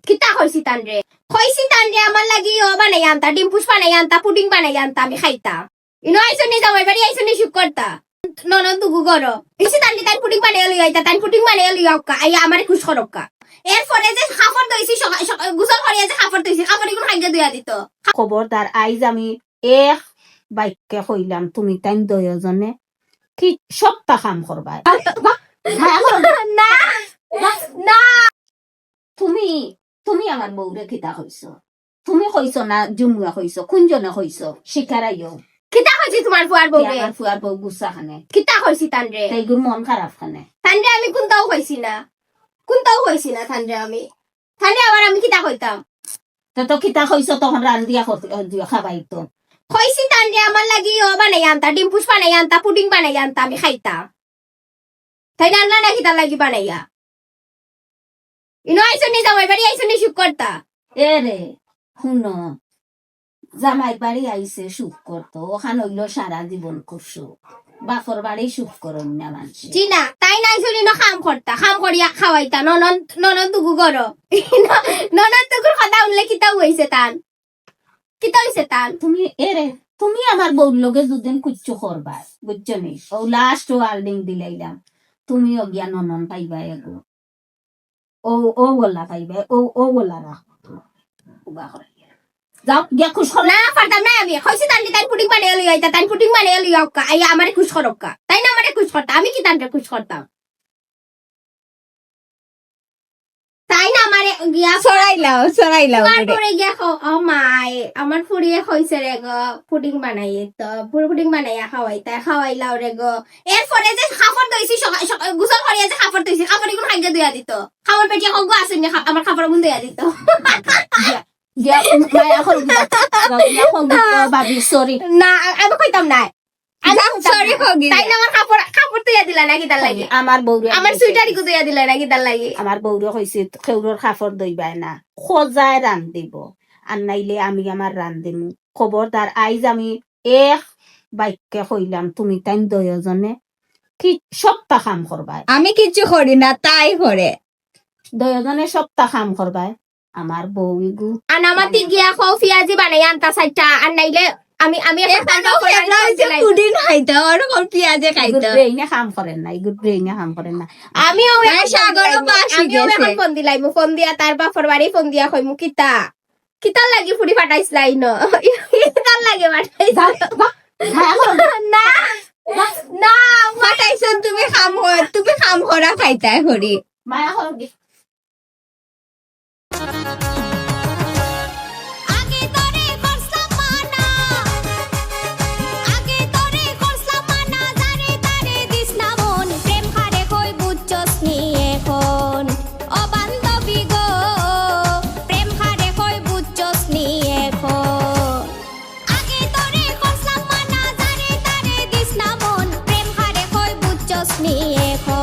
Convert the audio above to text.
কিতা কইছি তানরে আমার লাগি ও বানাই আনতা ডিম পুষ বানাই আনতা পুডিং বানাই আনতা আমি খাইতাম ইনো আইসনি জামাই বাড়ি আইসনি শুক করতা ননদ দুগু গরো এসে তানরে তান পুডিং বানাই লই আইতা তান পুডিং বানাই লই আউকা আইয়া আমারে খুশ করক্কা এরপরে যে খাফর দইছি গোসল করিয়া যে খাফর দইছি খাফর ইগুন খাইগা দিয়া দিত খবরদার আইজ আমি এক বাইককে কইলাম তুমি তাইন দয়জনে কি সপ্তাহ কাম করবা না না তুমি তুমি আমার বউরে কিতা কইছো তুমি কইছো না জুমুয়া কইছো কোনজনে কইছো শিকারাইও কিতা কইছি তোমার ফুয়ার বউরে আমার ফুয়ার বউ গুসা খানে কিতা কইছি তানরে তাইগুর মন খারাপ খানে তানরে আমি কোনটাও কইছি না তানরে আবার আমি কিতা কইতাম তো কিতা কইছো তখন রান্দিয়া খাবাই তো কইছি তানরে আমার লাগি ও বানাই আনতা ডিম পুষ বানাই আনতা পুডিং বানাই আনতা আমি খাইতাম তাই না না কিতা লাগি বানাইয়া ইনো আইসনি জামাই বাড়ি আইসনি শুক করতা এ রে শুনো জামাই বাড়ি আইছে সুখ করতো ওখানে হইলো সারা জীবন করছো বাপর বাড়ি সুখ করো না মানুষ জি না তাই না আইসনি না কাম করিয়া খাওয়াইতা ননদ দুগু গরো ননদ দুগুর কথা উনলে কিতা হইছে তান তুমি এরে তুমি আমার বউর লগে দুদিন কুচ্ছু করবা বুঝছো নি ও লাস্ট ওয়ার্নিং দিলাইলাম তুমি অজ্ঞান ননন পাইবা এগো ও গোলা পাইবে ও গোলা রাখো যাও গিয়া খুশ করো না পারতাম না আমি কইছি তান পুডিং বানাই লই আইতা তান পুডিং বানাই লই আউকা আইয়া আমারে খুশ করক্কা তাই না আমারে খুশ করতা আমি কি তানরে খুশ করতাম তাই না আমারে গিয়া সরাইলাও তারপরে গিয়া ও মাই আমার ফুড়িয়ে কইছে রে গো পুডিং বানাই তো পুডিং বানাইয়া খাওয়াইলাও রে গো এরপরে যে খাফর দইছি গোসল করিয়া যে খাফর দইছি খাফর ইগুন খাইগা দিয়া দিত খাবার পেটিয়া হগো আসেনি আমার খাবার গুন দিয়া দিত গিয়া মায়া করবি বাবি সরি না আমি কইতাম না সরি হগি তাই না আমার খাবার দিয়া দিলা নাকি তার লাগি আমার বউরে আমার সুইটারি কো দিয়া দিলা নাকি তার লাগি আমার বউরে কইছে খেউরর খাফর দইবাই না খোজায় রান দিব আর নাইলে আমি আমার রান দিম খবরদার আইজ আমি এক বাইককে কইলাম তুমি তাইন দয়জনে কি সপ্তাহ কাম করবা আমি কিছু করি না তাই করে দয়জনে সপ্তাহ কাম করবা আমার বউ ইগু আনামাতি গিয়া খাও পিয়াজি বানাই আনতা সাইটা আর নাইলে আমি পুডিং খাইতে ওরকম পেঁয়াজে খাইতে ব্রেইনে কাম করেন না ইগু ব্রেইনে কাম করেন না আমিও সাগরও পাশে গেছে ফোন দিলাই ফোন দিয়া তার বাপর বাড়ি ফোন দিয়া কইমু কিতা লাগি ফুড়ি ফাটাইছলাই ন কিতা লাগে ফাটাইছ না না ফাটাইছন তুমি খাম করা খাইতে হরি মায়া হরগি এখন